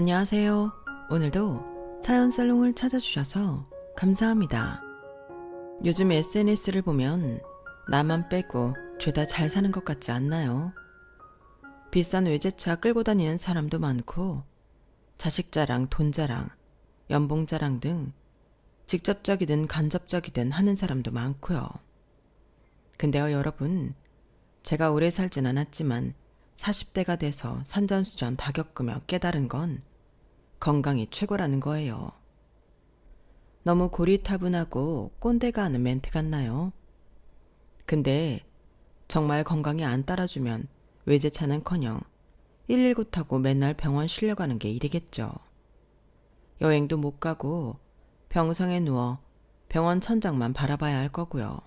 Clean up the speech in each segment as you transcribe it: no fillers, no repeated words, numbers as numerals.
안녕하세요. 오늘도 사연 살롱을 찾아주셔서 감사합니다. 요즘 SNS를 보면 나만 빼고 죄다 잘 사는 것 같지 않나요? 비싼 외제차 끌고 다니는 사람도 많고 자식 자랑, 돈 자랑, 연봉 자랑 등 직접적이든 간접적이든 하는 사람도 많고요. 근데요 여러분, 제가 오래 살진 않았지만 40대가 돼서 산전수전 다 겪으며 깨달은 건 건강이 최고라는 거예요. 너무 고리타분하고 꼰대가 하는 멘트 같나요? 근데 정말 건강이 안 따라주면 외제차는커녕 119 타고 맨날 병원 실려가는 게 일이겠죠. 여행도 못 가고 병상에 누워 병원 천장만 바라봐야 할 거고요.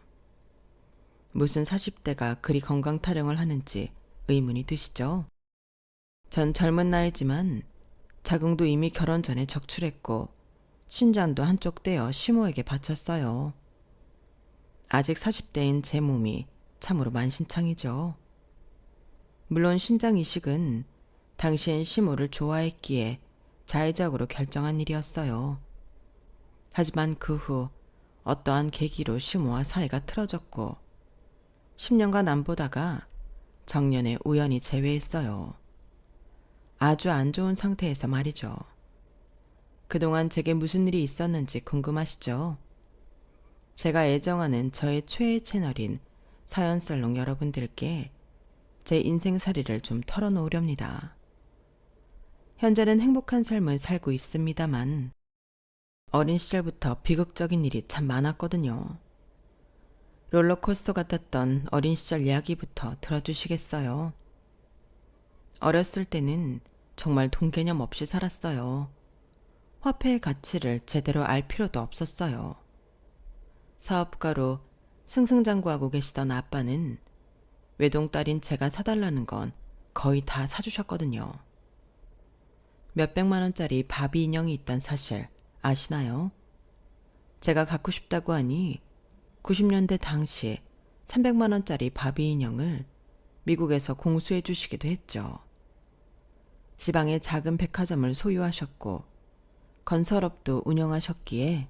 무슨 40대가 그리 건강 타령을 하는지 의문이 드시죠? 전 젊은 나이지만 자궁도 이미 결혼 전에 적출했고 신장도 한쪽 떼어 시모에게 바쳤어요. 아직 40대인 제 몸이 참으로 만신창이죠. 물론 신장 이식은 당시엔 시모를 좋아했기에 자의적으로 결정한 일이었어요. 하지만 그 후 어떠한 계기로 시모와 사이가 틀어졌고 10년간 안 보다가 정년에 우연히 재회했어요. 아주 안 좋은 상태에서 말이죠. 그동안 제게 무슨 일이 있었는지 궁금하시죠? 제가 애정하는 저의 최애 채널인 사연살롱 여러분들께 제 인생살이를 좀 털어놓으렵니다. 현재는 행복한 삶을 살고 있습니다만 어린 시절부터 비극적인 일이 참 많았거든요. 롤러코스터 같았던 어린 시절 이야기부터 들어주시겠어요? 어렸을 때는 정말 돈 개념 없이 살았어요. 화폐의 가치를 제대로 알 필요도 없었어요. 사업가로 승승장구하고 계시던 아빠는 외동딸인 제가 사달라는 건 거의 다 사주셨거든요. 몇백만 원짜리 바비 인형이 있단 사실 아시나요? 제가 갖고 싶다고 하니 90년대 당시 300만 원짜리 바비 인형을 미국에서 공수해 주시기도 했죠. 지방에 작은 백화점을 소유하셨고 건설업도 운영하셨기에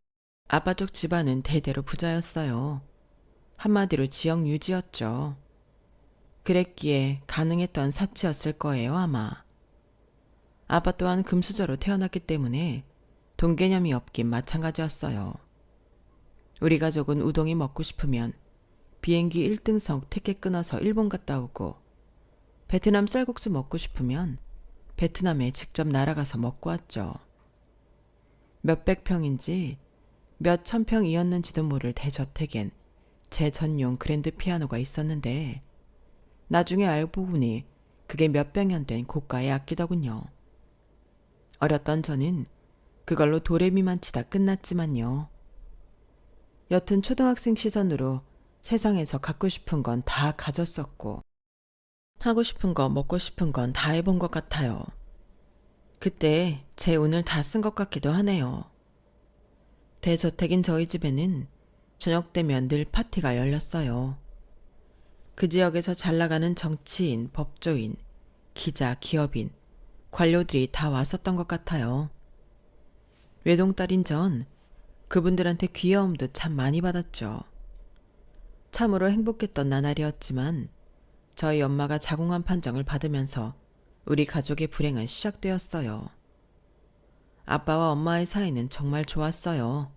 아빠 쪽 집안은 대대로 부자였어요. 한마디로 지역 유지였죠. 그랬기에 가능했던 사치였을 거예요 아마. 아빠 또한 금수저로 태어났기 때문에 돈 개념이 없긴 마찬가지였어요. 우리 가족은 우동이 먹고 싶으면 비행기 1등석 티켓 끊어서 일본 갔다 오고 베트남 쌀국수 먹고 싶으면 베트남에 직접 날아가서 먹고 왔죠. 몇백 평인지 몇천 평이었는지도 모를 대저택엔 제 전용 그랜드 피아노가 있었는데 나중에 알고 보니 그게 몇백 년 된 고가의 악기더군요. 어렸던 저는 그걸로 도레미만 치다 끝났지만요. 여튼 초등학생 시선으로 세상에서 갖고 싶은 건 다 가졌었고 하고 싶은 거 먹고 싶은 건 다 해본 것 같아요. 그때 제 운을 다 쓴 것 같기도 하네요. 대저택인 저희 집에는 저녁 되면 늘 파티가 열렸어요. 그 지역에서 잘 나가는 정치인, 법조인, 기자, 기업인, 관료들이 다 왔었던 것 같아요. 외동딸인 전 그분들한테 귀여움도 참 많이 받았죠. 참으로 행복했던 나날이었지만 저희 엄마가 자궁암 판정을 받으면서 우리 가족의 불행은 시작되었어요. 아빠와 엄마의 사이는 정말 좋았어요.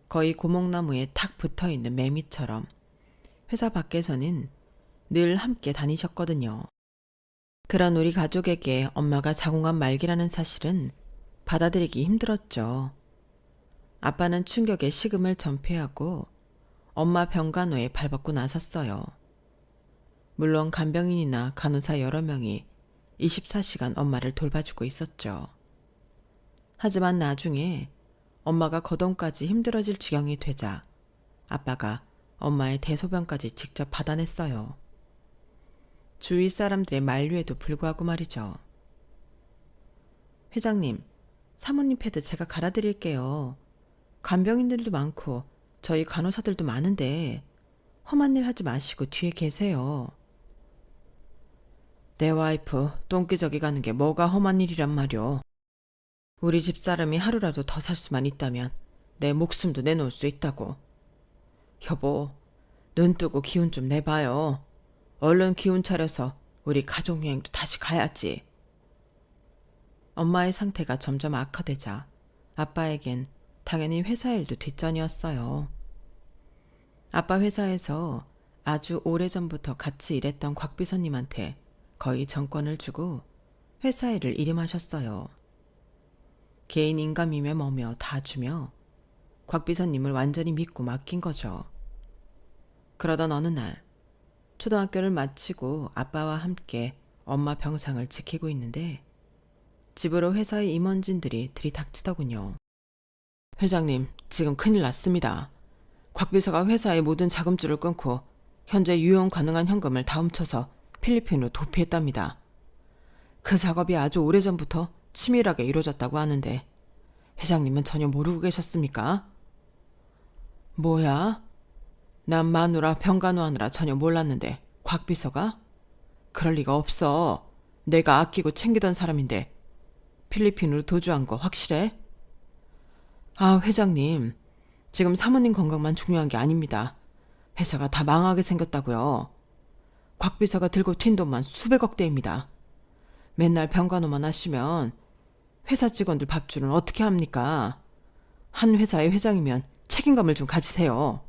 거의 고목나무에 탁 붙어있는 매미처럼 회사 밖에서는 늘 함께 다니셨거든요. 그런 우리 가족에게 엄마가 자궁암 말기라는 사실은 받아들이기 힘들었죠. 아빠는 충격에 식음을 전폐하고 엄마 병간호에 발벗고 나섰어요. 물론 간병인이나 간호사 여러 명이 24시간 엄마를 돌봐주고 있었죠. 하지만 나중에 엄마가 거동까지 힘들어질 지경이 되자 아빠가 엄마의 대소변까지 직접 받아냈어요. 주위 사람들의 만류에도 불구하고 말이죠. 회장님, 사모님 패드 제가 갈아드릴게요. 간병인들도 많고 저희 간호사들도 많은데 험한 일 하지 마시고 뒤에 계세요. 내 와이프 똥기저귀 가는 게 뭐가 험한 일이란 말이오. 우리 집사람이 하루라도 더 살 수만 있다면 내 목숨도 내놓을 수 있다고. 여보, 눈 뜨고 기운 좀 내봐요. 얼른 기운 차려서 우리 가족여행도 다시 가야지. 엄마의 상태가 점점 악화되자 아빠에겐 당연히 회사 일도 뒷전이었어요. 아빠 회사에서 아주 오래전부터 같이 일했던 곽 비서님한테 거의 정권을 주고 회사 일을 일임하셨어요. 개인 인감이며 뭐며 다 주며 곽 비서님을 완전히 믿고 맡긴 거죠. 그러던 어느 날 초등학교를 마치고 아빠와 함께 엄마 병상을 지키고 있는데 집으로 회사의 임원진들이 들이닥치더군요. 회장님, 지금 큰일 났습니다. 곽 비서가 회사의 모든 자금줄을 끊고 현재 유용 가능한 현금을 다 훔쳐서 필리핀으로 도피했답니다. 그 작업이 아주 오래전부터 치밀하게 이루어졌다고 하는데 회장님은 전혀 모르고 계셨습니까? 뭐야? 난 마누라 병간호하느라 전혀 몰랐는데 곽 비서가? 그럴 리가 없어. 내가 아끼고 챙기던 사람인데 필리핀으로 도주한 거 확실해? 아, 회장님. 지금 사모님 건강만 중요한 게 아닙니다. 회사가 다 망하게 생겼다고요. 곽 비서가 들고 튄 돈만 수백억 대입니다. 맨날 병간호만 하시면 회사 직원들 밥줄은 어떻게 합니까? 한 회사의 회장이면 책임감을 좀 가지세요.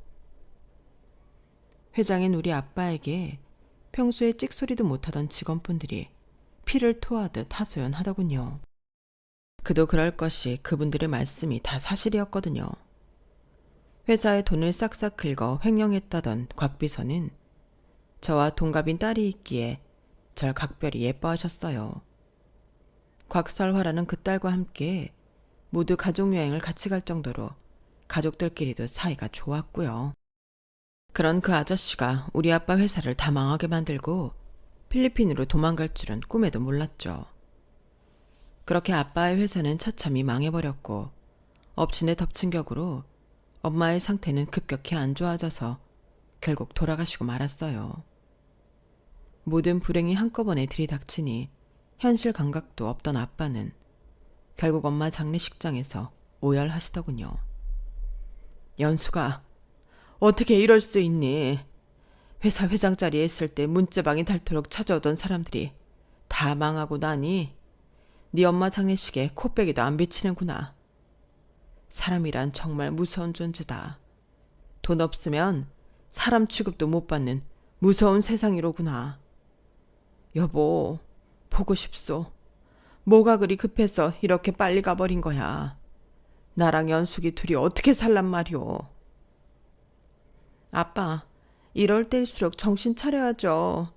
회장인 우리 아빠에게 평소에 찍소리도 못하던 직원분들이 피를 토하듯 하소연하더군요. 그도 그럴 것이 그분들의 말씀이 다 사실이었거든요. 회사의 돈을 싹싹 긁어 횡령했다던 곽 비서는 저와 동갑인 딸이 있기에 절 각별히 예뻐하셨어요. 곽설화라는 그 딸과 함께 모두 가족여행을 같이 갈 정도로 가족들끼리도 사이가 좋았고요. 그런 그 아저씨가 우리 아빠 회사를 다 망하게 만들고 필리핀으로 도망갈 줄은 꿈에도 몰랐죠. 그렇게 아빠의 회사는 처참히 망해버렸고 엎친데 덮친 격으로 엄마의 상태는 급격히 안 좋아져서 결국 돌아가시고 말았어요. 모든 불행이 한꺼번에 들이닥치니 현실 감각도 없던 아빠는 결국 엄마 장례식장에서 오열하시더군요. 연수가 어떻게 이럴 수 있니? 회사 회장 자리에 있을 때 문자방이 닳도록 찾아오던 사람들이 다 망하고 나니 네 엄마 장례식에 코빼기도 안 비치는구나. 사람이란 정말 무서운 존재다. 돈 없으면 사람 취급도 못 받는 무서운 세상이로구나. 여보, 보고 싶소. 뭐가 그리 급해서 이렇게 빨리 가버린 거야. 나랑 연숙이 둘이 어떻게 살란 말이오. 아빠, 이럴 때일수록 정신 차려야죠.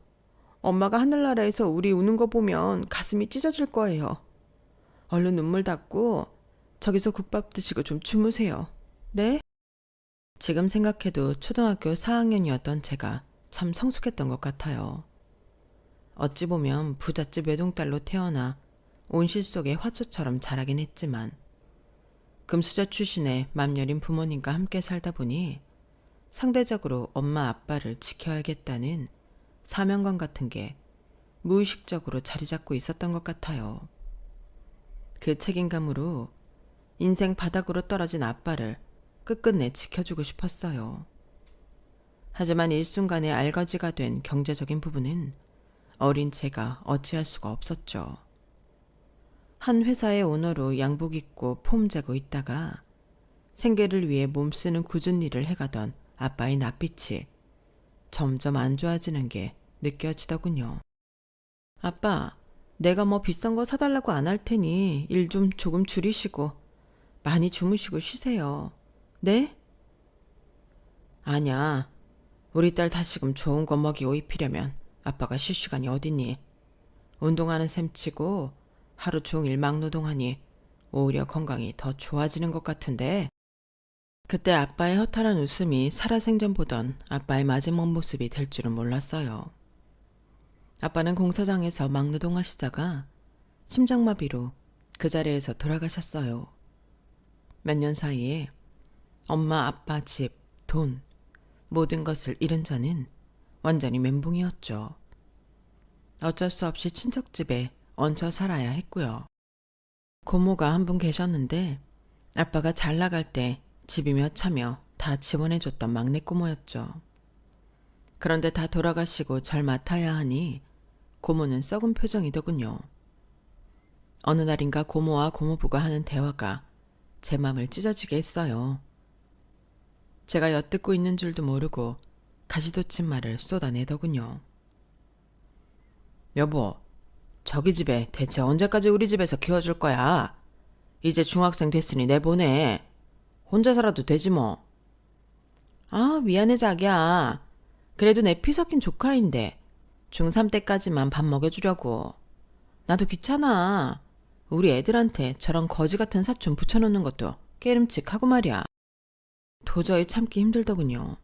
엄마가 하늘나라에서 우리 우는 거 보면 가슴이 찢어질 거예요. 얼른 눈물 닦고 저기서 국밥 드시고 좀 주무세요. 네? 지금 생각해도 초등학교 4학년이었던 제가 참 성숙했던 것 같아요. 어찌 보면 부잣집 외동딸로 태어나 온실 속의 화초처럼 자라긴 했지만 금수저 출신의 맘여린 부모님과 함께 살다 보니 상대적으로 엄마 아빠를 지켜야겠다는 사명감 같은 게 무의식적으로 자리 잡고 있었던 것 같아요. 그 책임감으로 인생 바닥으로 떨어진 아빠를 끝끝내 지켜주고 싶었어요. 하지만 일순간에 알거지가 된 경제적인 부분은 어린 제가 어찌할 수가 없었죠. 한 회사의 오너로 양복 입고 폼 재고 있다가 생계를 위해 몸쓰는 굳은 일을 해가던 아빠의 낯빛이 점점 안 좋아지는 게 느껴지더군요. 아빠, 내가 뭐 비싼 거 사달라고 안 할 테니 일 좀 조금 줄이시고 많이 주무시고 쉬세요. 네? 아냐, 우리 딸 다시금 좋은 거 먹이 오 입히려면 아빠가 쉴 시간이 어딨니? 운동하는 셈치고 하루 종일 막노동하니 오히려 건강이 더 좋아지는 것 같은데. 그때 아빠의 허탈한 웃음이 살아생전 보던 아빠의 마지막 모습이 될 줄은 몰랐어요. 아빠는 공사장에서 막노동하시다가 심장마비로 그 자리에서 돌아가셨어요. 몇 년 사이에 엄마, 아빠, 집, 돈, 모든 것을 잃은 저는 완전히 멘붕이었죠. 어쩔 수 없이 친척집에 얹혀 살아야 했고요. 고모가 한 분 계셨는데 아빠가 잘 나갈 때 집이며 차며 다 지원해줬던 막내 고모였죠. 그런데 다 돌아가시고 절 맡아야 하니 고모는 썩은 표정이더군요. 어느 날인가 고모와 고모부가 하는 대화가 제 맘을 찢어지게 했어요. 제가 엿듣고 있는 줄도 모르고 가시돋친 말을 쏟아내더군요. 여보, 저기 집에 대체 언제까지 우리 집에서 키워줄 거야? 이제 중학생 됐으니 내보내. 혼자 살아도 되지 뭐. 아, 미안해 자기야. 그래도 내 피 섞인 조카인데 중3 때까지만 밥 먹여주려고. 나도 귀찮아. 우리 애들한테 저런 거지 같은 사촌 붙여놓는 것도 깨름칙하고 말이야. 도저히 참기 힘들더군요.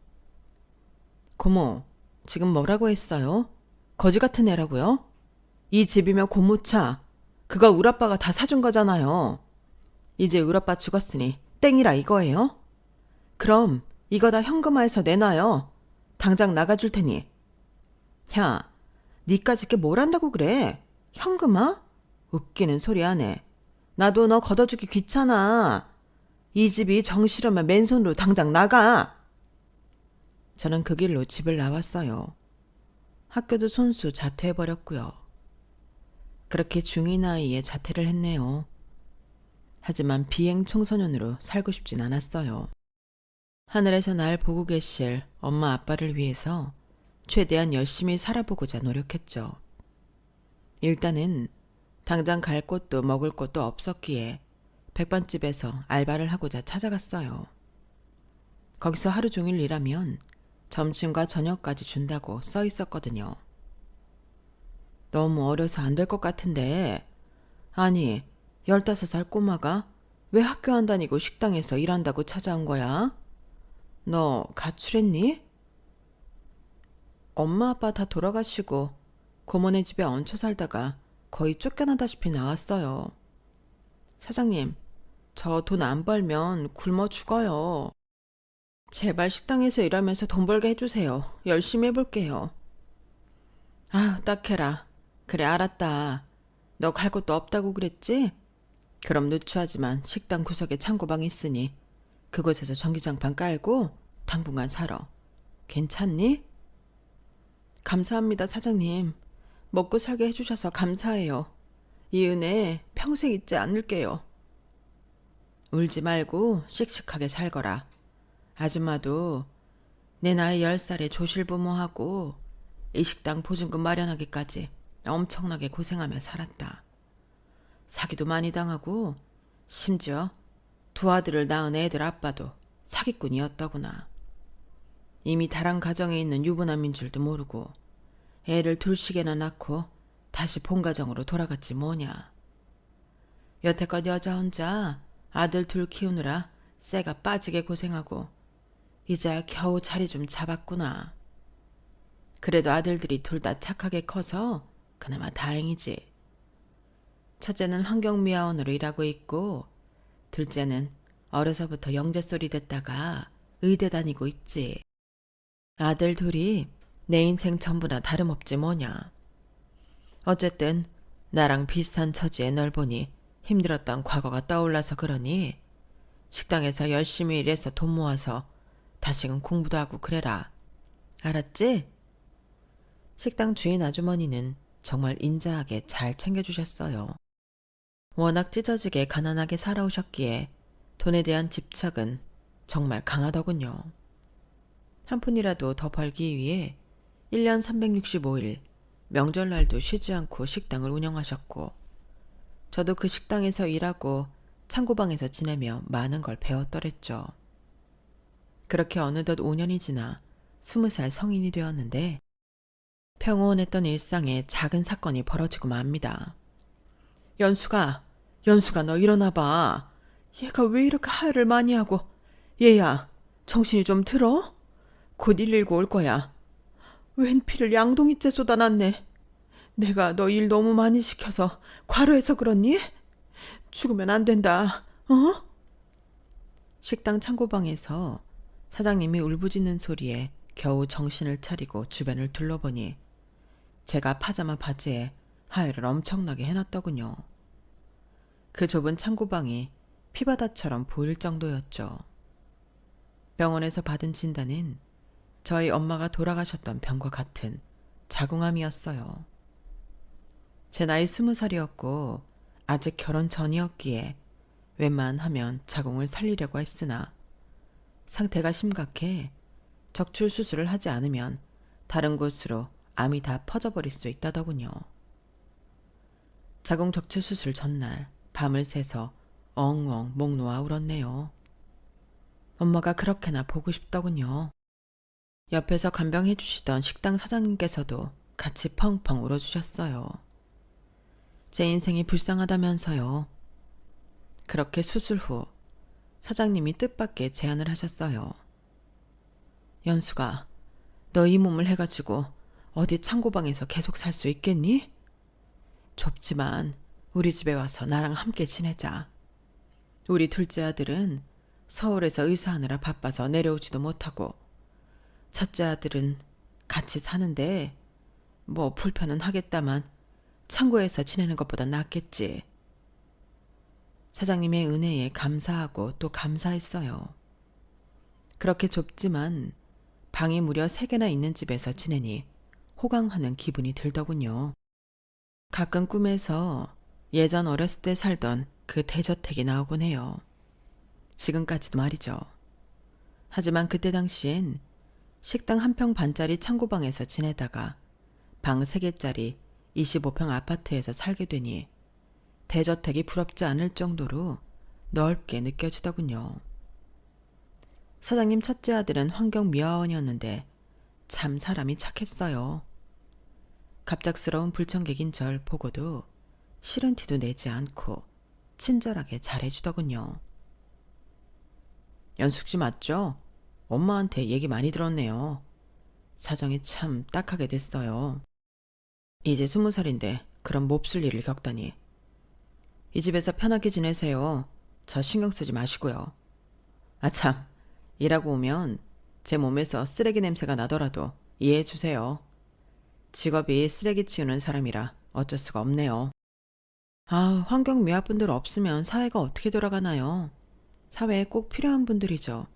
고모, 지금 뭐라고 했어요? 거지 같은 애라고요? 이 집이며 고모차. 그거 울 아빠가 다 사준 거잖아요. 이제 울 아빠 죽었으니 땡이라 이거예요? 그럼 이거 다 현금화해서 내놔요. 당장 나가줄 테니. 야, 니까짓 게 뭘 한다고 그래? 현금화? 웃기는 소리 하네. 나도 너 걷어주기 귀찮아. 이 집이 정 싫으면 맨손으로 당장 나가. 저는 그 길로 집을 나왔어요. 학교도 손수 자퇴해버렸고요. 그렇게 중2 나이에 자퇴를 했네요. 하지만 비행 청소년으로 살고 싶진 않았어요. 하늘에서 날 보고 계실 엄마 아빠를 위해서 최대한 열심히 살아보고자 노력했죠. 일단은 당장 갈 곳도 먹을 곳도 없었기에 백반집에서 알바를 하고자 찾아갔어요. 거기서 하루 종일 일하면 점심과 저녁까지 준다고 써 있었거든요. 너무 어려서 안 될 것 같은데. 아니, 15살 꼬마가 왜 학교 안 다니고 식당에서 일한다고 찾아온 거야? 너 가출했니? 엄마 아빠 다 돌아가시고 고모네 집에 얹혀 살다가 거의 쫓겨나다시피 나왔어요. 사장님, 저 돈 안 벌면 굶어 죽어요. 제발 식당에서 일하면서 돈 벌게 해주세요. 열심히 해볼게요. 아휴, 딱해라. 그래, 알았다. 너 갈 곳도 없다고 그랬지? 그럼 누추하지만 식당 구석에 창고방 있으니 그곳에서 전기장판 깔고 당분간 살아. 괜찮니? 감사합니다, 사장님. 먹고 살게 해주셔서 감사해요. 이 은혜 평생 잊지 않을게요. 울지 말고 씩씩하게 살거라. 아줌마도 내 나이 10살에 조실부모하고 이 식당 보증금 마련하기까지 엄청나게 고생하며 살았다. 사기도 많이 당하고 심지어 두 아들을 낳은 애들 아빠도 사기꾼이었더구나. 이미 다른 가정에 있는 유부남인 줄도 모르고 애를 둘씩이나 낳고 다시 본가정으로 돌아갔지 뭐냐. 여태껏 여자 혼자 아들 둘 키우느라 쇠가 빠지게 고생하고 이제야 겨우 자리 좀 잡았구나. 그래도 아들들이 둘 다 착하게 커서 그나마 다행이지. 첫째는 환경미화원으로 일하고 있고 둘째는 어려서부터 영재소리 듣다가 의대 다니고 있지. 아들 둘이 내 인생 전부나 다름없지 뭐냐. 어쨌든 나랑 비슷한 처지의 널 보니 힘들었던 과거가 떠올라서 그러니 식당에서 열심히 일해서 돈 모아서 다시금 공부도 하고 그래라. 알았지? 식당 주인 아주머니는 정말 인자하게 잘 챙겨주셨어요. 워낙 찢어지게 가난하게 살아오셨기에 돈에 대한 집착은 정말 강하더군요. 한 푼이라도 더 벌기 위해 1년 365일 명절날도 쉬지 않고 식당을 운영하셨고 저도 그 식당에서 일하고 창고방에서 지내며 많은 걸 배웠더랬죠. 그렇게 어느덧 5년이 지나 20살 성인이 되었는데 평온했던 일상에 작은 사건이 벌어지고 맙니다. 연수가 너 일어나봐. 얘가 왜 이렇게 하혈을 많이 하고. 얘야, 정신이 좀 들어? 곧 119 올 거야. 웬 피를 양동이째 쏟아놨네. 내가 너 일 너무 많이 시켜서 과로해서 그렇니? 죽으면 안 된다. 어? 식당 창고방에서 사장님이 울부짖는 소리에 겨우 정신을 차리고 주변을 둘러보니 제가 파자마 바지에 하혈을 엄청나게 해놨더군요. 그 좁은 창고방이 피바다처럼 보일 정도였죠. 병원에서 받은 진단은 저희 엄마가 돌아가셨던 병과 같은 자궁암이었어요. 제 나이 20살이었고 아직 결혼 전이었기에 웬만하면 자궁을 살리려고 했으나 상태가 심각해 적출 수술을 하지 않으면 다른 곳으로 암이 다 퍼져버릴 수 있다더군요. 자궁 적출 수술 전날 밤을 새서 엉엉 목 놓아 울었네요. 엄마가 그렇게나 보고 싶더군요. 옆에서 간병해 주시던 식당 사장님께서도 같이 펑펑 울어주셨어요. 제 인생이 불쌍하다면서요. 그렇게 수술 후 사장님이 뜻밖의 제안을 하셨어요. 연수가, 너 이 몸을 해가지고 어디 창고방에서 계속 살 수 있겠니? 좁지만 우리 집에 와서 나랑 함께 지내자. 우리 둘째 아들은 서울에서 의사하느라 바빠서 내려오지도 못하고 첫째 아들은 같이 사는데 뭐 불편은 하겠다만 창고에서 지내는 것보다 낫겠지. 사장님의 은혜에 감사하고 또 감사했어요. 그렇게 좁지만 방이 무려 3개나 있는 집에서 지내니 호강하는 기분이 들더군요. 가끔 꿈에서 예전 어렸을 때 살던 그 대저택이 나오곤 해요. 지금까지도 말이죠. 하지만 그때 당시엔 식당 1평 반짜리 창고방에서 지내다가 방 3개짜리 25평 아파트에서 살게 되니 대저택이 부럽지 않을 정도로 넓게 느껴지더군요. 사장님 첫째 아들은 환경미화원이었는데 참 사람이 착했어요. 갑작스러운 불청객인 절 보고도 싫은 티도 내지 않고 친절하게 잘해주더군요. 연숙 씨 맞죠? 엄마한테 얘기 많이 들었네요. 사정이 참 딱하게 됐어요. 이제 20살인데 그런 몹쓸 일을 겪다니. 이 집에서 편하게 지내세요. 저 신경 쓰지 마시고요. 아참, 일하고 오면 제 몸에서 쓰레기 냄새가 나더라도 이해해 주세요. 직업이 쓰레기 치우는 사람이라 어쩔 수가 없네요. 아, 환경미화분들 없으면 사회가 어떻게 돌아가나요? 사회에 꼭 필요한 분들이죠.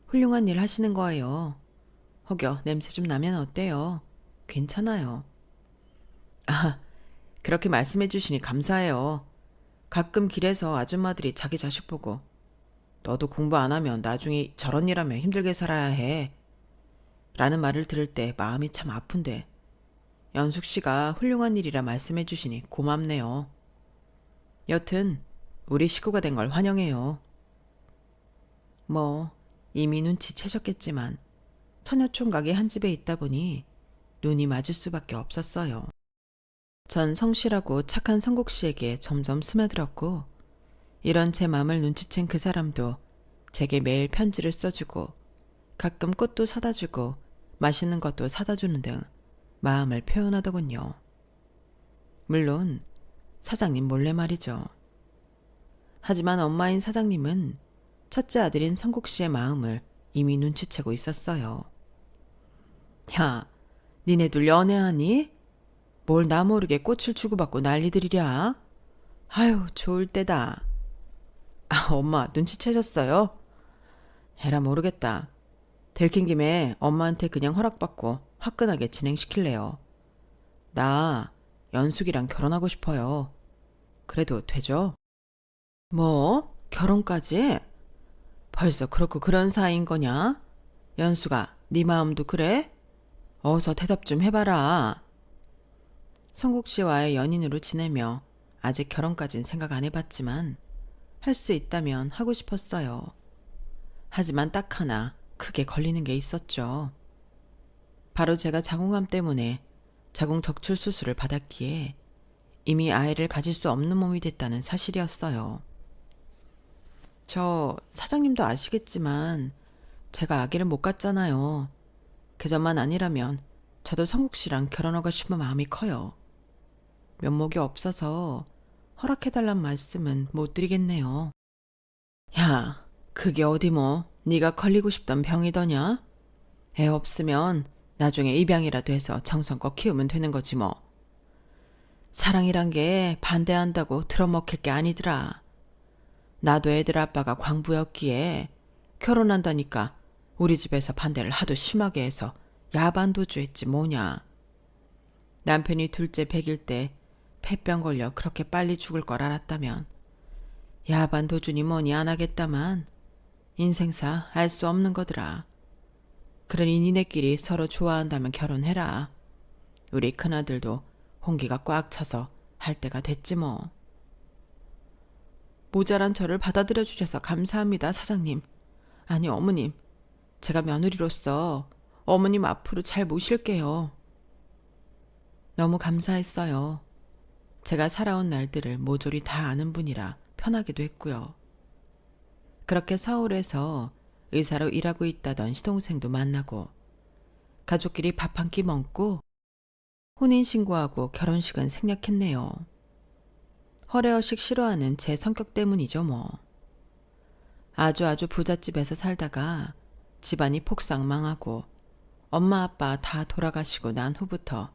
훌륭한 일 하시는 거예요. 혹여 냄새 좀 나면 어때요? 괜찮아요. 아, 그렇게 말씀해 주시니 감사해요. 가끔 길에서 아줌마들이 자기 자식 보고 너도 공부 안 하면 나중에 저런 일 하면 힘들게 살아야 해. 라는 말을 들을 때 마음이 참 아픈데 연숙 씨가 훌륭한 일이라 말씀해 주시니 고맙네요. 여튼 우리 식구가 된 걸 환영해요. 뭐 이미 눈치채셨겠지만 처녀총각이 한 집에 있다 보니 눈이 맞을 수밖에 없었어요. 전 성실하고 착한 성국 씨에게 점점 스며들었고 이런 제 마음을 눈치챈 그 사람도 제게 매일 편지를 써주고 가끔 꽃도 사다주고 맛있는 것도 사다주는 등 마음을 표현하더군요. 물론 사장님 몰래 말이죠. 하지만 엄마인 사장님은 첫째 아들인 성국 씨의 마음을 이미 눈치채고 있었어요. 야, 니네들 연애하니? 뭘 나 모르게 꽃을 주고받고 난리들이랴? 아유, 좋을 때다. 아, 엄마 눈치채셨어요? 에라 모르겠다. 들킨 김에 엄마한테 그냥 허락받고 화끈하게 진행시킬래요. 나 연숙이랑 결혼하고 싶어요. 그래도 되죠? 뭐? 결혼까지? 벌써 그렇고 그런 사이인 거냐? 연수가 네 마음도 그래? 어서 대답 좀 해봐라. 성국 씨와의 연인으로 지내며 아직 결혼까진 생각 안 해봤지만 할 수 있다면 하고 싶었어요. 하지만 딱 하나 크게 걸리는 게 있었죠. 바로 제가 자궁암 때문에 자궁 적출 수술을 받았기에 이미 아이를 가질 수 없는 몸이 됐다는 사실이었어요. 저 사장님도 아시겠지만 제가 아기를 못 갖잖아요. 그전만 아니라면 저도 성국 씨랑 결혼하고 싶은 마음이 커요. 면목이 없어서 허락해달란 말씀은 못 드리겠네요. 야, 그게 어디 뭐 네가 걸리고 싶던 병이더냐? 애 없으면 나중에 입양이라도 해서 정성껏 키우면 되는 거지 뭐. 사랑이란 게 반대한다고 들어먹힐 게 아니더라. 나도 애들 아빠가 광부였기에 결혼한다니까 우리 집에서 반대를 하도 심하게 해서 야반도주했지 뭐냐. 남편이 둘째 100일 때 폐병 걸려 그렇게 빨리 죽을 걸 알았다면 야반도주니 뭐니 안 하겠다만 인생사 알 수 없는 거더라. 그러니 니네끼리 서로 좋아한다면 결혼해라. 우리 큰아들도 홍기가 꽉 차서 할 때가 됐지 뭐. 모자란 저를 받아들여 주셔서 감사합니다, 사장님. 아니, 어머님. 제가 며느리로서 어머님 앞으로 잘 모실게요. 너무 감사했어요. 제가 살아온 날들을 모조리 다 아는 분이라 편하기도 했고요. 그렇게 서울에서 의사로 일하고 있다던 시동생도 만나고 가족끼리 밥 한 끼 먹고 혼인신고하고 결혼식은 생략했네요. 허례허식 싫어하는 제 성격 때문이죠 뭐. 아주 부잣집에서 살다가 집안이 폭삭 망하고 엄마 아빠 다 돌아가시고 난 후부터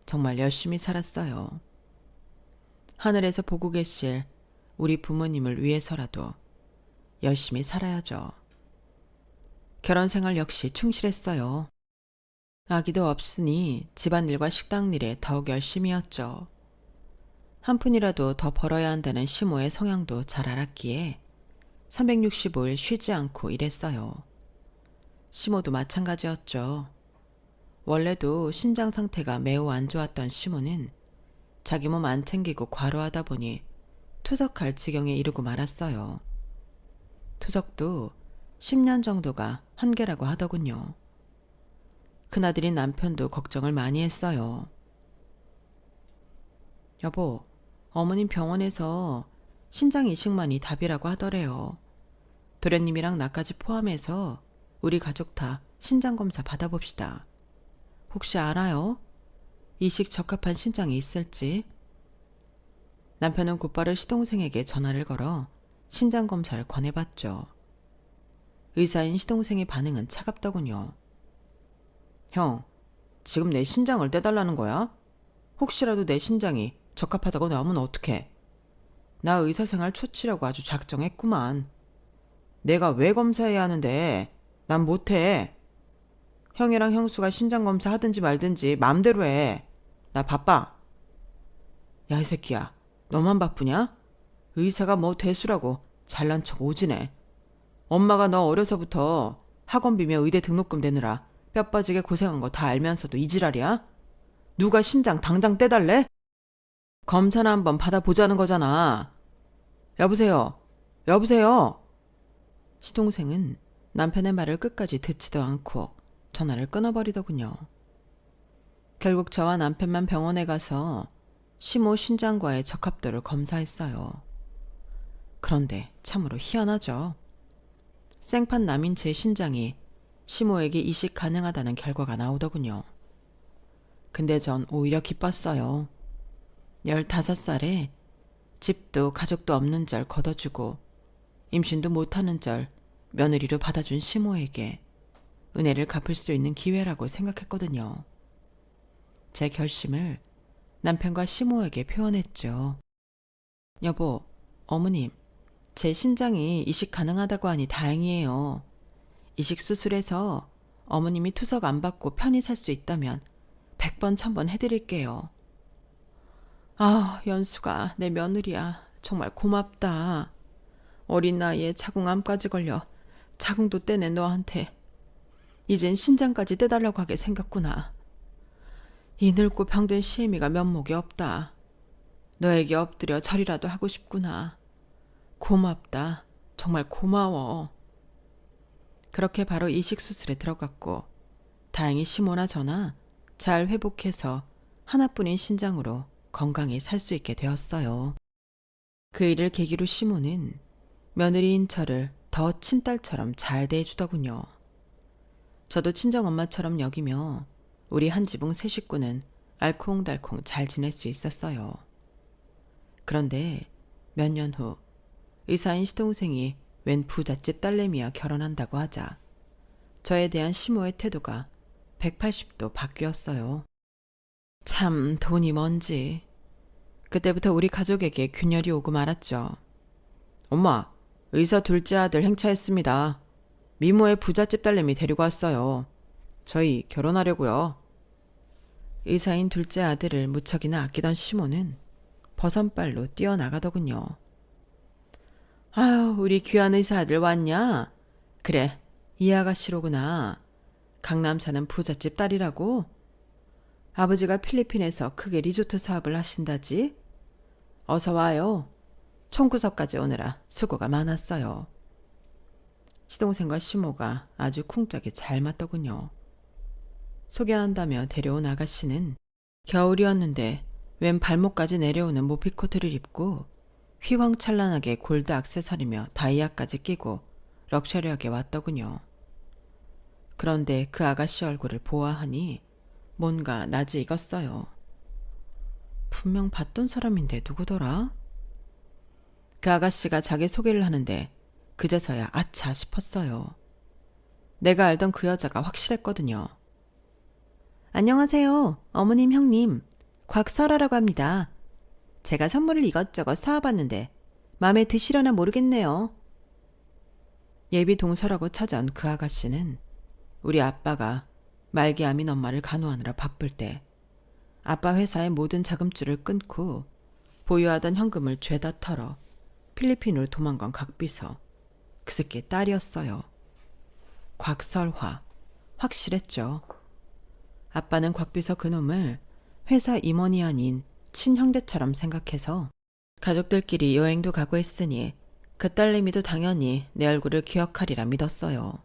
정말 열심히 살았어요. 하늘에서 보고 계실 우리 부모님을 위해서라도 열심히 살아야죠. 결혼 생활 역시 충실했어요. 아기도 없으니 집안일과 식당일에 더욱 열심히 했죠. 한 푼이라도 더 벌어야 한다는 시모의 성향도 잘 알았기에 365일 쉬지 않고 일했어요. 시모도 마찬가지였죠. 원래도 신장 상태가 매우 안 좋았던 시모는 자기 몸 안 챙기고 과로하다 보니 투석할 지경에 이르고 말았어요. 투석도 10년 정도가 한계라고 하더군요. 큰아들인 남편도 걱정을 많이 했어요. 여보, 어머님 병원에서 신장 이식만이 답이라고 하더래요. 도련님이랑 나까지 포함해서 우리 가족 다 신장 검사 받아봅시다. 혹시 알아요? 이식 적합한 신장이 있을지? 남편은 곧바로 시동생에게 전화를 걸어 신장 검사를 권해봤죠. 의사인 시동생의 반응은 차갑더군요. 형, 지금 내 신장을 떼달라는 거야? 혹시라도 내 신장이 적합하다고 나오면 어떡해? 나 의사생활 초치라고 아주 작정했구만. 내가 왜 검사해야 하는데? 난 못해. 형이랑 형수가 신장검사 하든지 말든지 맘대로 해. 나 바빠. 야, 이 새끼야. 너만 바쁘냐? 의사가 뭐 대수라고 잘난 척 오지네. 엄마가 너 어려서부터 학원비며 의대 등록금 내느라 뼈 빠지게 고생한 거 다 알면서도 이 지랄이야? 누가 신장 당장 떼달래? 검사나 한번 받아보자는 거잖아. 여보세요? 여보세요? 시동생은 남편의 말을 끝까지 듣지도 않고 전화를 끊어버리더군요. 결국 저와 남편만 병원에 가서 시모 신장과의 적합도를 검사했어요. 그런데 참으로 희한하죠. 생판 남인 제 신장이 시모에게 이식 가능하다는 결과가 나오더군요. 근데 전 오히려 기뻤어요. 15살에 집도 가족도 없는 절 걷어주고 임신도 못하는 절 며느리로 받아준 시모에게 은혜를 갚을 수 있는 기회라고 생각했거든요. 제 결심을 남편과 시모에게 표현했죠. 여보, 어머님, 제 신장이 이식 가능하다고 하니 다행이에요. 이식 수술해서 어머님이 투석 안 받고 편히 살 수 있다면 100번 1000번 해드릴게요. 아, 연수가 내 며느리야. 정말 고맙다. 어린 나이에 자궁암까지 걸려 자궁도 떼낸 너한테 이젠 신장까지 떼달라고 하게 생겼구나. 이 늙고 병든 시애미가 면목이 없다. 너에게 엎드려 절이라도 하고 싶구나. 고맙다. 정말 고마워. 그렇게 바로 이식 수술에 들어갔고 다행히 시모나 저나 잘 회복해서 하나뿐인 신장으로 건강히 살 수 있게 되었어요. 그 일을 계기로 시모는 며느리인 저를 더 친딸처럼 잘 대해주더군요. 저도 친정엄마처럼 여기며 우리 한 지붕 세 식구는 알콩달콩 잘 지낼 수 있었어요. 그런데 몇 년 후 의사인 시동생이 웬 부잣집 딸내미와 결혼한다고 하자 저에 대한 시모의 태도가 180도 바뀌었어요. 참 돈이 뭔지. 그때부터 우리 가족에게 균열이 오고 말았죠. 엄마, 의사 둘째 아들 행차했습니다. 미모의 부잣집 딸내미 데리고 왔어요. 저희 결혼하려고요. 의사인 둘째 아들을 무척이나 아끼던 시모는 버선발로 뛰어나가더군요. 아유, 우리 귀한 의사 아들 왔냐? 그래, 이 아가씨로구나. 강남 사는 부잣집 딸이라고? 아버지가 필리핀에서 크게 리조트 사업을 하신다지? 어서 와요. 총구석까지 오느라 수고가 많았어요. 시동생과 시모가 아주 쿵짝이 잘 맞더군요. 소개한다며 데려온 아가씨는 겨울이었는데 웬 발목까지 내려오는 모피코트를 입고 휘황찬란하게 골드 액세서리며 다이아까지 끼고 럭셔리하게 왔더군요. 그런데 그 아가씨 얼굴을 보아하니 뭔가 낯이 익었어요. 분명 봤던 사람인데 누구더라? 그 아가씨가 자기 소개를 하는데 그제서야 아차 싶었어요. 내가 알던 그 여자가 확실했거든요. 안녕하세요. 어머님, 형님. 곽설아라고 합니다. 제가 선물을 이것저것 사와봤는데 마음에 드시려나 모르겠네요. 예비 동서라고 찾아온 그 아가씨는 우리 아빠가 말기암인 엄마를 간호하느라 바쁠 때 아빠 회사의 모든 자금줄을 끊고 보유하던 현금을 죄다 털어 필리핀으로 도망간 곽비서, 그 새끼의 딸이었어요. 곽설화, 확실했죠. 아빠는 곽비서 그놈을 회사 임원이 아닌 친형제처럼 생각해서 가족들끼리 여행도 가고 했으니 그 딸내미도 당연히 내 얼굴을 기억하리라 믿었어요.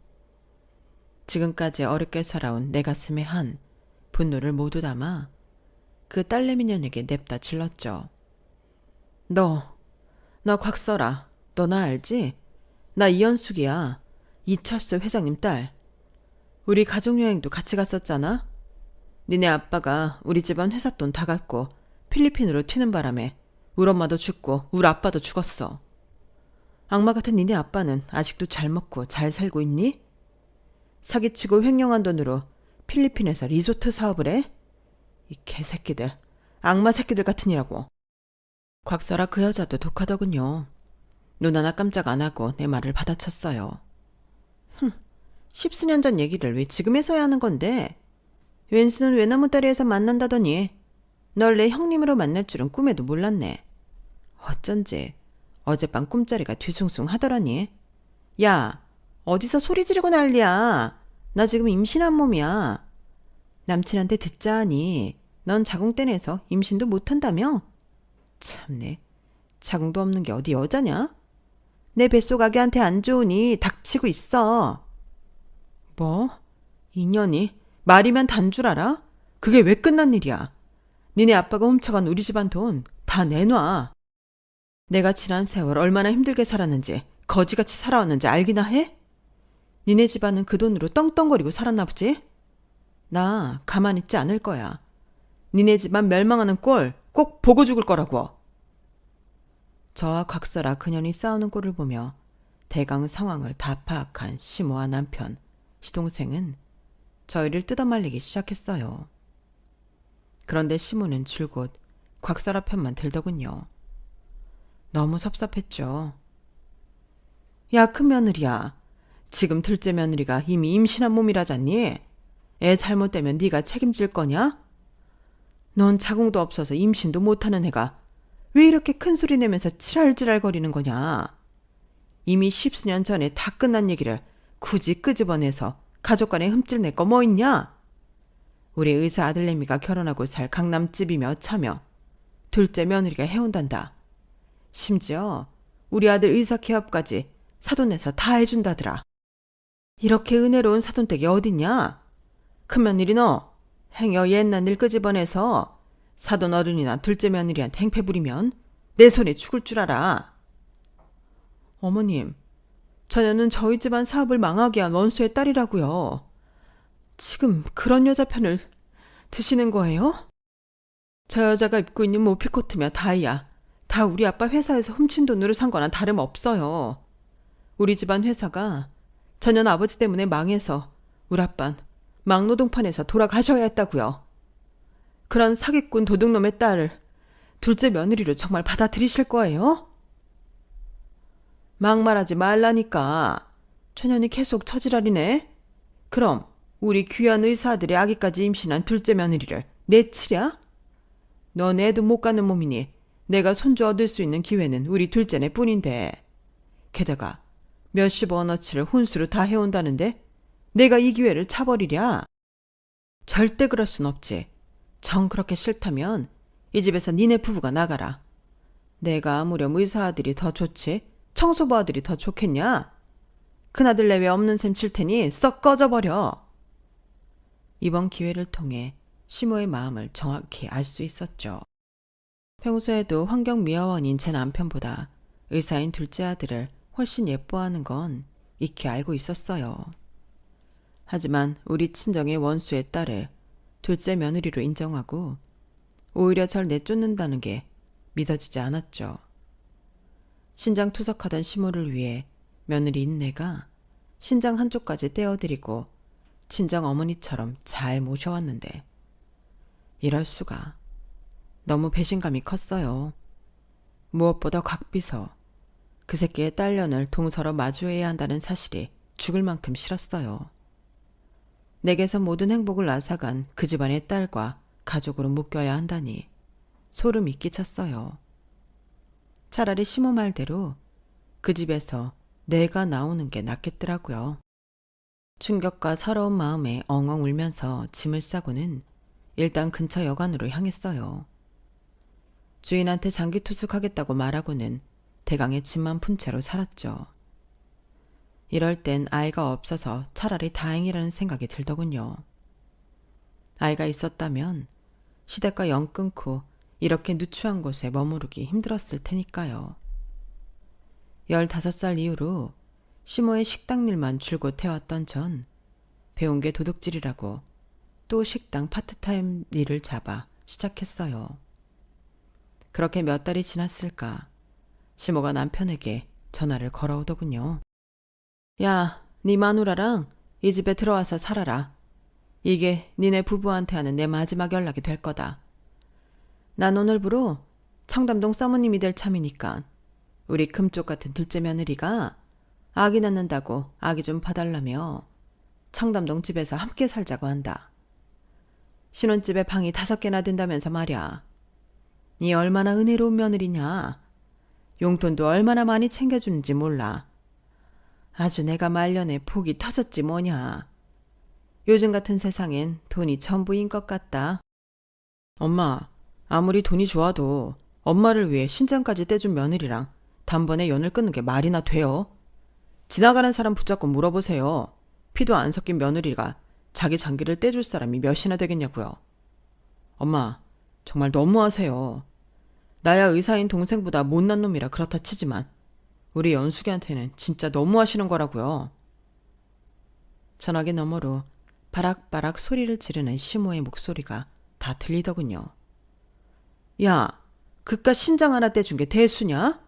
지금까지 어렵게 살아온 내 가슴에 한 분노를 모두 담아 그 딸내미 년에게 냅다 질렀죠. 너 곽설아, 너 나 알지? 나 이현숙이야. 이철수 회장님 딸. 우리 가족여행도 같이 갔었잖아? 니네 아빠가 우리 집안 회사 돈 다 갖고 필리핀으로 튀는 바람에 우리 엄마도 죽고 우리 아빠도 죽었어. 악마 같은 니네 아빠는 아직도 잘 먹고 잘 살고 있니? 사기치고 횡령한 돈으로 필리핀에서 리조트 사업을 해? 이 개새끼들, 악마 새끼들 같으니라고. 곽설아 그 여자도 독하더군요. 눈 하나 깜짝 안 하고 내 말을 받아쳤어요. 십수년 전 얘기를 왜 지금에서야 하는 건데? 웬수는 외나무다리에서 만난다더니 널 내 형님으로 만날 줄은 꿈에도 몰랐네. 어쩐지 어젯밤 꿈자리가 뒤숭숭 하더라니. 야, 어디서 소리 지르고 난리야. 나 지금 임신한 몸이야. 남친한테 듣자 하니 넌 자궁 떼내서 임신도 못한다며? 참네, 자궁도 없는 게 어디 여자냐? 내 뱃속 아기한테 안 좋으니 닥치고 있어. 뭐? 인연이 말이면 단 줄 알아? 그게 왜 끝난 일이야? 니네 아빠가 훔쳐간 우리 집안 돈 다 내놔. 내가 지난 세월 얼마나 힘들게 살았는지 거지같이 살아왔는지 알기나 해? 니네 집안은 그 돈으로 떵떵거리고 살았나 보지? 나 가만 있지 않을 거야. 니네 집안 멸망하는 꼴 꼭 보고 죽을 거라고. 저와 곽설아 그년이 싸우는 꼴을 보며 대강 상황을 다 파악한 시모와 남편, 시동생은 저희를 뜯어말리기 시작했어요. 그런데 시모는 줄곧 곽설아 편만 들더군요. 너무 섭섭했죠. 야, 큰 며느리야. 지금 둘째 며느리가 이미 임신한 몸이라잖니? 애 잘못되면 네가 책임질 거냐? 넌 자궁도 없어서 임신도 못하는 애가 왜 이렇게 큰 소리 내면서 지랄지랄거리는 거냐? 이미 십수년 전에 다 끝난 얘기를 굳이 끄집어내서 가족 간에 흠질 낼 거 뭐 있냐? 우리 의사 아들내미가 결혼하고 살 강남집이며 차며 둘째 며느리가 해온단다. 심지어 우리 아들 의사 개업까지 사돈내서 다 해준다더라. 이렇게 은혜로운 사돈댁이 어딨냐? 큰며느리 너 행여 옛날 일 끄집어내서 사돈 어른이나 둘째 며느리한테 행패 부리면 내 손에 죽을 줄 알아. 어머님, 자녀는 저희 집안 사업을 망하게 한 원수의 딸이라고요. 지금 그런 여자 편을 드시는 거예요? 저 여자가 입고 있는 모피코트며 다이아 다 우리 아빠 회사에서 훔친 돈으로 산 거나 다름없어요. 우리 집안 회사가 전현 아버지 때문에 망해서 우리 아빤 막노동판에서 돌아가셔야 했다고요. 그런 사기꾼 도둑놈의 딸을 둘째 며느리를 정말 받아들이실 거예요? 막말하지 말라니까. 처년이 계속 처지랄이네. 그럼 우리 귀한 의사들의 아기까지 임신한 둘째 며느리를 내치랴? 넌 애도 못 가는 몸이니 내가 손주 얻을 수 있는 기회는 우리 둘째네 뿐인데. 게다가 몇십 원어치를 혼수로 다 해온다는데 내가 이 기회를 차버리랴? 절대 그럴 순 없지. 정 그렇게 싫다면 이 집에서 니네 부부가 나가라. 내가 아무렴 의사 아들이 더 좋지 청소부 아들이 더 좋겠냐? 큰아들 내외 없는 셈 칠 테니 썩 꺼져버려. 이번 기회를 통해 시모의 마음을 정확히 알 수 있었죠. 평소에도 환경미화원인 제 남편보다 의사인 둘째 아들을 훨씬 예뻐하는 건 익히 알고 있었어요. 하지만 우리 친정의 원수의 딸을 둘째 며느리로 인정하고 오히려 절 내쫓는다는 게 믿어지지 않았죠. 신장 투석하던 시모를 위해 며느리인 내가 신장 한쪽까지 떼어드리고 친정 어머니처럼 잘 모셔왔는데 이럴 수가. 너무 배신감이 컸어요. 무엇보다 곽비서, 그 새끼의 딸년을 동서로 마주해야 한다는 사실이 죽을 만큼 싫었어요. 내게서 모든 행복을 앗아간 그 집안의 딸과 가족으로 묶여야 한다니 소름이 끼쳤어요. 차라리 시모 말대로 그 집에서 내가 나오는 게 낫겠더라고요. 충격과 서러운 마음에 엉엉 울면서 짐을 싸고는 일단 근처 여관으로 향했어요. 주인한테 장기 투숙하겠다고 말하고는 대강의 짐만 푼 채로 살았죠. 이럴 땐 아이가 없어서 차라리 다행이라는 생각이 들더군요. 아이가 있었다면 시댁과 연 끊고 이렇게 누추한 곳에 머무르기 힘들었을 테니까요. 15살 이후로 시모의 식당 일만 줄곧 해왔던 전 배운 게 도둑질이라고 또 식당 파트타임 일을 잡아 시작했어요. 그렇게 몇 달이 지났을까 시모가 남편에게 전화를 걸어오더군요. 야, 네 마누라랑 이 집에 들어와서 살아라. 이게 니네 부부한테 하는 내 마지막 연락이 될 거다. 난 오늘부로 청담동 사모님이 될 참이니까 우리 금쪽 같은 둘째 며느리가 아기 낳는다고 아기 좀 봐달라며 청담동 집에서 함께 살자고 한다. 신혼집에 방이 5개나 된다면서 말이야. 니 얼마나 은혜로운 며느리냐. 용돈도 얼마나 많이 챙겨주는지 몰라. 아주 내가 말년에 복이 터졌지 뭐냐. 요즘 같은 세상엔 돈이 전부인 것 같다. 엄마, 아무리 돈이 좋아도 엄마를 위해 신장까지 떼준 며느리랑 단번에 연을 끊는 게 말이나 돼요? 지나가는 사람 붙잡고 물어보세요. 피도 안 섞인 며느리가 자기 장기를 떼줄 사람이 몇이나 되겠냐고요. 엄마, 정말 너무하세요. 나야 의사인 동생보다 못난 놈이라 그렇다 치지만 우리 연숙이한테는 진짜 너무하시는 거라고요. 전화기 너머로 바락바락 소리를 지르는 시모의 목소리가 다 들리더군요. 야, 그깟 신장 하나 떼준 게 대수냐?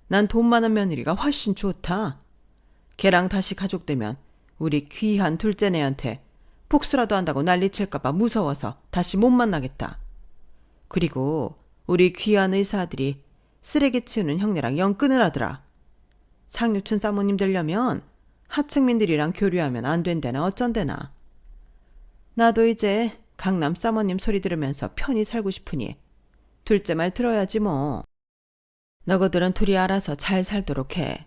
난 돈 많은 며느리가 훨씬 좋다. 걔랑 다시 가족되면 우리 귀한 둘째네한테 복수라도 한다고 난리칠까봐 무서워서 다시 못 만나겠다. 그리고 우리 귀한 의사들이 쓰레기 치우는 형네랑 연 끊으라더라. 상류층 사모님 되려면 하층민들이랑 교류하면 안 된대나 어쩐대나. 나도 이제 강남 사모님 소리 들으면서 편히 살고 싶으니 둘째 말 들어야지 뭐. 너희들은 둘이 알아서 잘 살도록 해.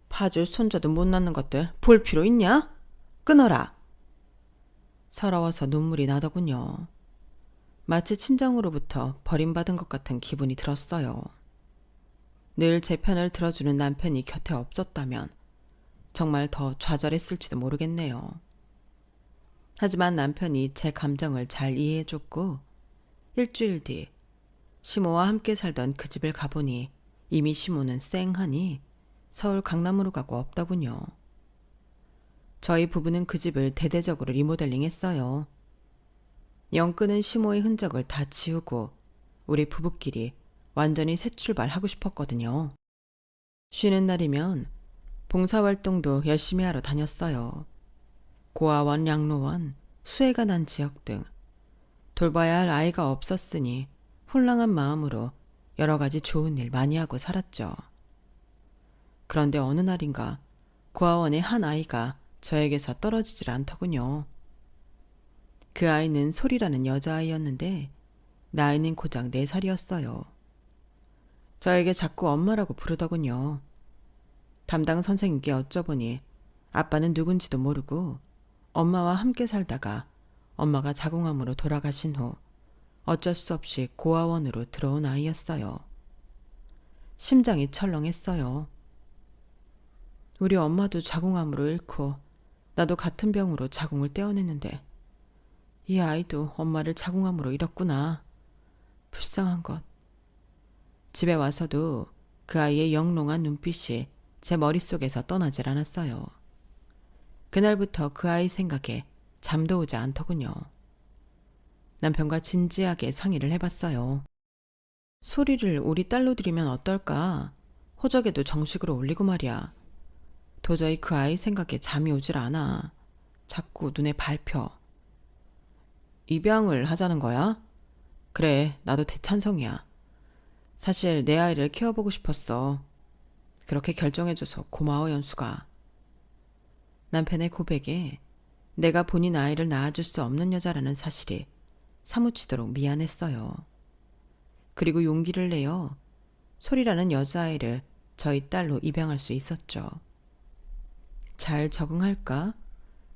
파줄 손자도 못 낳는 것들 볼 필요 있냐? 끊어라. 서러워서 눈물이 나더군요. 마치 친정으로부터 버림받은 것 같은 기분이 들었어요. 늘 제 편을 들어주는 남편이 곁에 없었다면 정말 더 좌절했을지도 모르겠네요. 하지만 남편이 제 감정을 잘 이해해줬고 일주일 뒤 시모와 함께 살던 그 집을 가보니 이미 시모는 쌩하니 서울 강남으로 가고 없더군요. 저희 부부는 그 집을 대대적으로 리모델링 했어요. 영끄는 시모의 흔적을 다 지우고 우리 부부끼리 완전히 새 출발하고 싶었거든요. 쉬는 날이면 봉사활동도 열심히 하러 다녔어요. 고아원, 양로원, 수해가 난 지역 등 돌봐야 할 아이가 없었으니 홀랑한 마음으로 여러 가지 좋은 일 많이 하고 살았죠. 그런데 어느 날인가 고아원의 한 아이가 저에게서 떨어지질 않더군요. 그 아이는 소리라는 여자아이였는데 나이는 고작 4살이었어요. 저에게 자꾸 엄마라고 부르더군요. 담당 선생님께 여쭤보니 아빠는 누군지도 모르고 엄마와 함께 살다가 엄마가 자궁암으로 돌아가신 후 어쩔 수 없이 고아원으로 들어온 아이였어요. 심장이 철렁했어요. 우리 엄마도 자궁암으로 잃고 나도 같은 병으로 자궁을 떼어냈는데 이 아이도 엄마를 자궁암으로 잃었구나. 불쌍한 것. 집에 와서도 그 아이의 영롱한 눈빛이 제 머릿속에서 떠나질 않았어요. 그날부터 그 아이 생각에 잠도 오지 않더군요. 남편과 진지하게 상의를 해봤어요. 소리를 우리 딸로 들이면 어떨까? 호적에도 정식으로 올리고 말이야. 도저히 그 아이 생각에 잠이 오질 않아. 자꾸 눈에 밟혀. 입양을 하자는 거야? 그래, 나도 대찬성이야. 사실 내 아이를 키워보고 싶었어. 그렇게 결정해줘서 고마워, 연수가. 남편의 고백에 내가 본인 아이를 낳아줄 수 없는 여자라는 사실이 사무치도록 미안했어요. 그리고 용기를 내어 소리라는 여자아이를 저희 딸로 입양할 수 있었죠. 잘 적응할까?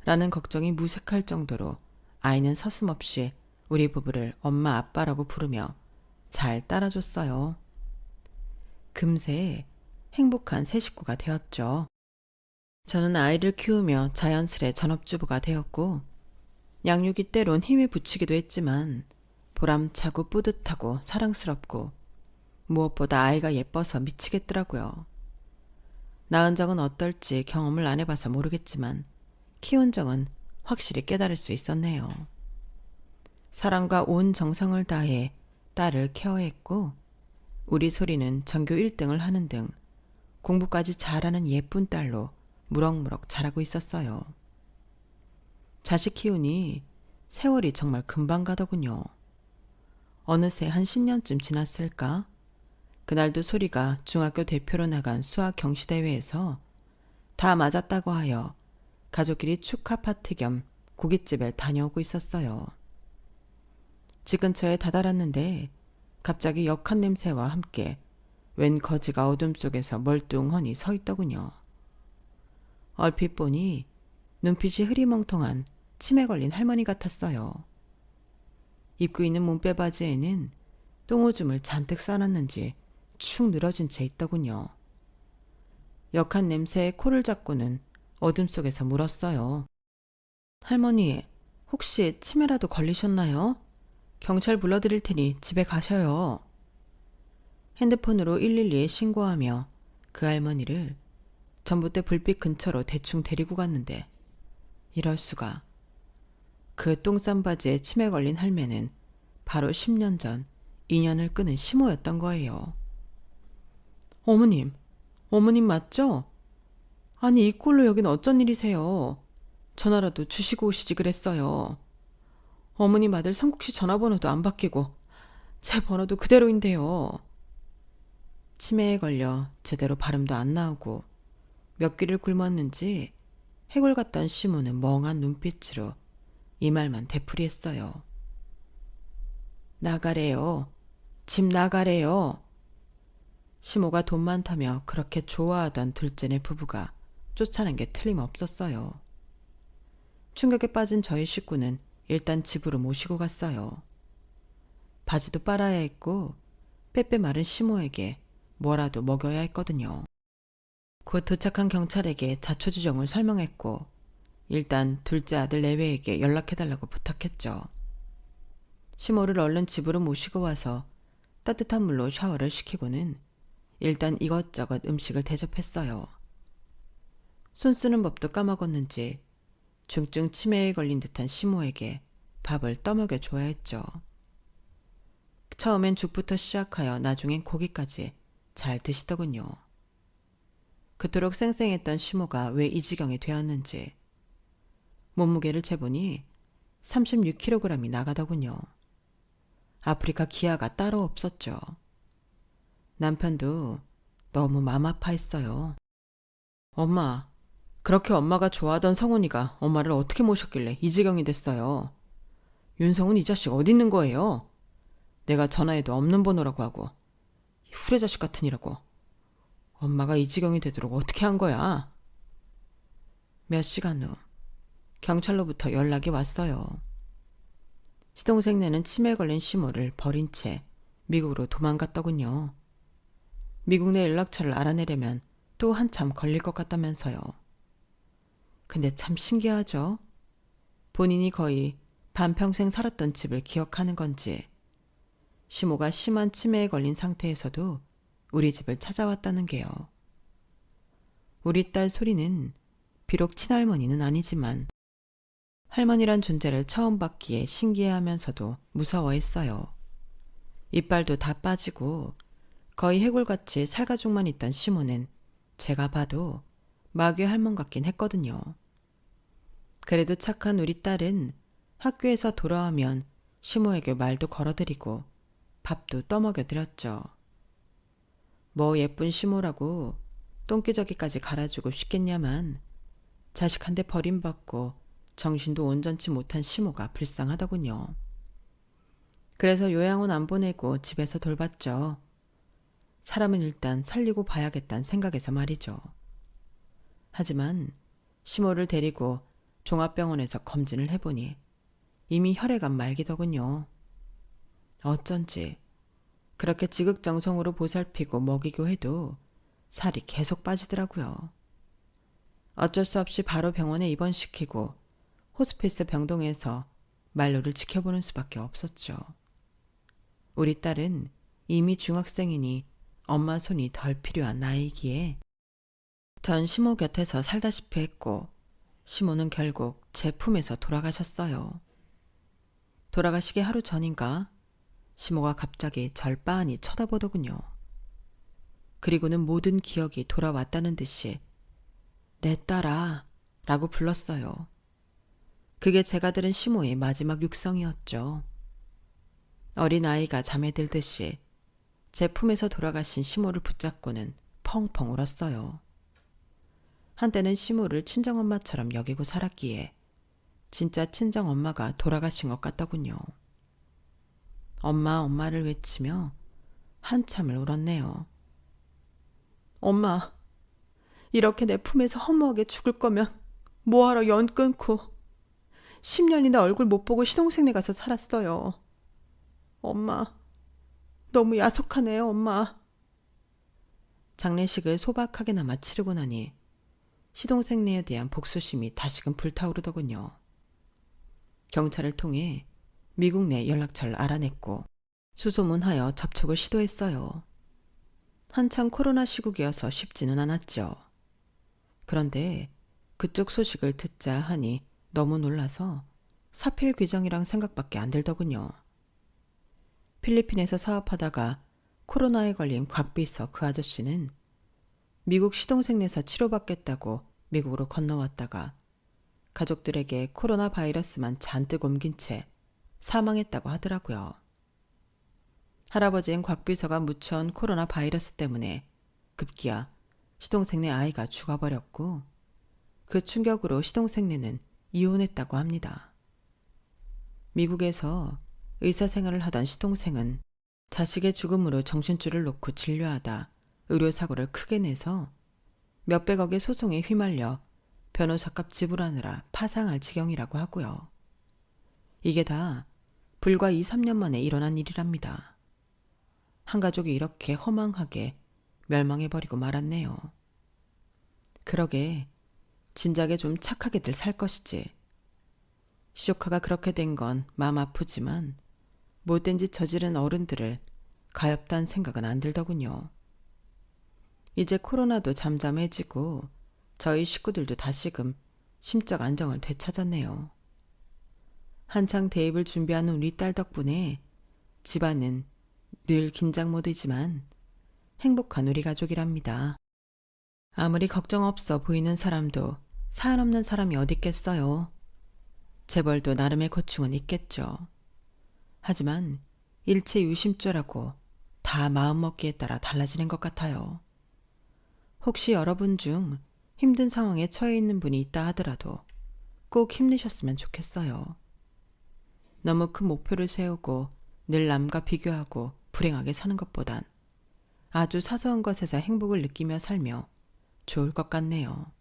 라는 걱정이 무색할 정도로 아이는 서슴없이 우리 부부를 엄마 아빠라고 부르며 잘 따라줬어요. 금세 행복한 새 식구가 되었죠. 저는 아이를 키우며 자연스레 전업주부가 되었고 양육이 때론 힘에 부치기도 했지만 보람차고 뿌듯하고 사랑스럽고 무엇보다 아이가 예뻐서 미치겠더라고요. 낳은 적은 어떨지 경험을 안 해봐서 모르겠지만 키운 적은 확실히 깨달을 수 있었네요. 사랑과 온 정성을 다해 딸을 케어했고 우리 소리는 전교 1등을 하는 등 공부까지 잘하는 예쁜 딸로 무럭무럭 자라고 있었어요. 자식 키우니 세월이 정말 금방 가더군요. 어느새 한 10년쯤 지났을까? 그날도 소리가 중학교 대표로 나간 수학 경시대회에서 다 맞았다고 하여 가족끼리 축하 파티 겸 고깃집에 다녀오고 있었어요. 집 근처에 다다랐는데 갑자기 역한 냄새와 함께 웬 거지가 어둠 속에서 멀뚱하니 서 있더군요. 얼핏 보니 눈빛이 흐리멍텅한 치매 걸린 할머니 같았어요. 입고 있는 몸빼바지에는 똥오줌을 잔뜩 싸놨는지 축 늘어진 채 있더군요. 역한 냄새에 코를 잡고는 어둠 속에서 물었어요. 할머니, 혹시 치매라도 걸리셨나요? 경찰 불러드릴 테니 집에 가셔요. 핸드폰으로 112에 신고하며 그 할머니를 전봇대 불빛 근처로 대충 데리고 갔는데 이럴 수가. 그 똥싼 바지에 치매 걸린 할매는 바로 10년 전 인연을 끊은 시모였던 거예요. 어머님, 어머님 맞죠? 아니 이 꼴로 여긴 어쩐 일이세요? 전화라도 주시고 오시지 그랬어요. 어머님 아들 성국씨 전화번호도 안 바뀌고 제 번호도 그대로인데요. 치매에 걸려 제대로 발음도 안 나오고 몇 끼를 굶었는지 해골 같던 시모는 멍한 눈빛으로 이 말만 되풀이했어요. 나가래요. 집 나가래요. 시모가 돈 많다며 그렇게 좋아하던 둘째네 부부가 쫓아낸 게 틀림없었어요. 충격에 빠진 저희 식구는 일단 집으로 모시고 갔어요. 바지도 빨아야 했고 빼빼 마른 시모에게 뭐라도 먹여야 했거든요. 곧 도착한 경찰에게 자초지종을 설명했고 일단 둘째 아들 내외에게 연락해달라고 부탁했죠. 시모를 얼른 집으로 모시고 와서 따뜻한 물로 샤워를 시키고는 일단 이것저것 음식을 대접했어요. 손 쓰는 법도 까먹었는지 중증 치매에 걸린 듯한 시모에게 밥을 떠먹여 줘야 했죠. 처음엔 죽부터 시작하여 나중엔 고기까지 잘 드시더군요. 그토록 쌩쌩했던 시모가 왜 이 지경이 되었는지 몸무게를 재보니 36kg이 나가더군요. 아프리카 기아가 따로 없었죠. 남편도 너무 맘 아파했어요. 엄마, 그렇게 엄마가 좋아하던 성훈이가 엄마를 어떻게 모셨길래 이 지경이 됐어요. 윤성훈 이 자식 어디 있는 거예요? 내가 전화해도 없는 번호라고 하고 이 후레자식 같으니라고. 엄마가 이 지경이 되도록 어떻게 한 거야? 몇 시간 후 경찰로부터 연락이 왔어요. 시동생네는 치매에 걸린 시모를 버린 채 미국으로 도망갔더군요. 미국 내 연락처를 알아내려면 또 한참 걸릴 것 같다면서요. 근데 참 신기하죠? 본인이 거의 반평생 살았던 집을 기억하는 건지 시모가 심한 치매에 걸린 상태에서도 우리 집을 찾아왔다는 게요. 우리 딸 소리는 비록 친할머니는 아니지만 할머니란 존재를 처음 받기에 신기해하면서도 무서워했어요. 이빨도 다 빠지고 거의 해골같이 살가죽만 있던 시모는 제가 봐도 마귀 할멈 같긴 했거든요. 그래도 착한 우리 딸은 학교에서 돌아오면 시모에게 말도 걸어드리고 밥도 떠먹여드렸죠. 뭐 예쁜 시모라고 똥기저귀까지 갈아주고 싶겠냐만 자식한테 버림받고 정신도 온전치 못한 시모가 불쌍하더군요. 그래서 요양원 안 보내고 집에서 돌봤죠. 사람은 일단 살리고 봐야겠다는 생각에서 말이죠. 하지만 시모를 데리고 종합병원에서 검진을 해보니 이미 혈액암 말기더군요. 어쩐지 그렇게 지극정성으로 보살피고 먹이고 해도 살이 계속 빠지더라고요. 어쩔 수 없이 바로 병원에 입원시키고 호스피스 병동에서 만료를 지켜보는 수밖에 없었죠. 우리 딸은 이미 중학생이니 엄마 손이 덜 필요한 나이기에 전 시모 곁에서 살다시피 했고 시모는 결국 제 품에서 돌아가셨어요. 돌아가시기 하루 전인가 시모가 갑자기 절 빤히 쳐다보더군요. 그리고는 모든 기억이 돌아왔다는 듯이 내 딸아 라고 불렀어요. 그게 제가 들은 시모의 마지막 육성이었죠. 어린아이가 잠에 들듯이 제 품에서 돌아가신 시모를 붙잡고는 펑펑 울었어요. 한때는 시모를 친정엄마처럼 여기고 살았기에 진짜 친정엄마가 돌아가신 것 같더군요. 엄마, 엄마를 외치며 한참을 울었네요. 엄마, 이렇게 내 품에서 허무하게 죽을 거면 뭐하러 연 끊고 10년이나 얼굴 못 보고 시동생네 가서 살았어요. 엄마, 너무 야속하네요, 엄마. 장례식을 소박하게나마 치르고 나니 시동생네에 대한 복수심이 다시금 불타오르더군요. 경찰을 통해 미국 내 연락처를 알아냈고 수소문하여 접촉을 시도했어요. 한창 코로나 시국이어서 쉽지는 않았죠. 그런데 그쪽 소식을 듣자 하니 너무 놀라서 사필 규정이랑 생각밖에 안 들더군요. 필리핀에서 사업하다가 코로나에 걸린 곽비서 그 아저씨는 미국 시동생네에서 치료받겠다고 미국으로 건너왔다가 가족들에게 코로나 바이러스만 잔뜩 옮긴 채 사망했다고 하더라고요. 할아버지인 곽비서가 묻혀온 코로나 바이러스 때문에 급기야 시동생네 아이가 죽어버렸고 그 충격으로 시동생네는 이혼했다고 합니다. 미국에서 의사 생활을 하던 시동생은 자식의 죽음으로 정신줄을 놓고 진료하다 의료사고를 크게 내서 몇백억의 소송에 휘말려 변호사값 지불하느라 파상할 지경이라고 하고요. 이게 다 불과 2, 3년 만에 일어난 일이랍니다. 한 가족이 이렇게 허망하게 멸망해버리고 말았네요. 그러게 진작에 좀 착하게들 살 것이지. 시조카가 그렇게 된 건 마음 아프지만 못된 짓 저지른 어른들을 가엾다는 생각은 안 들더군요. 이제 코로나도 잠잠해지고 저희 식구들도 다시금 심적 안정을 되찾았네요. 한창 대입을 준비하는 우리 딸 덕분에 집안은 늘 긴장 모드지만 행복한 우리 가족이랍니다. 아무리 걱정 없어 보이는 사람도 사연 없는 사람이 어디 있겠어요. 재벌도 나름의 고충은 있겠죠. 하지만 일체 유심조라고 다 마음먹기에 따라 달라지는 것 같아요. 혹시 여러분 중 힘든 상황에 처해 있는 분이 있다 하더라도 꼭 힘내셨으면 좋겠어요. 너무 큰 목표를 세우고 늘 남과 비교하고 불행하게 사는 것보단 아주 사소한 것에서 행복을 느끼며 살며 좋을 것 같네요.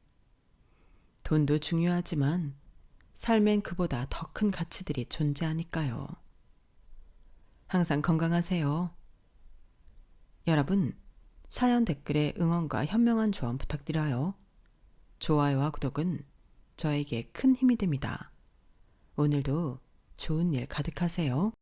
돈도 중요하지만 삶엔 그보다 더 큰 가치들이 존재하니까요. 항상 건강하세요. 여러분, 사연 댓글에 응원과 현명한 조언 부탁드려요. 좋아요와 구독은 저에게 큰 힘이 됩니다. 오늘도 좋은 일 가득하세요.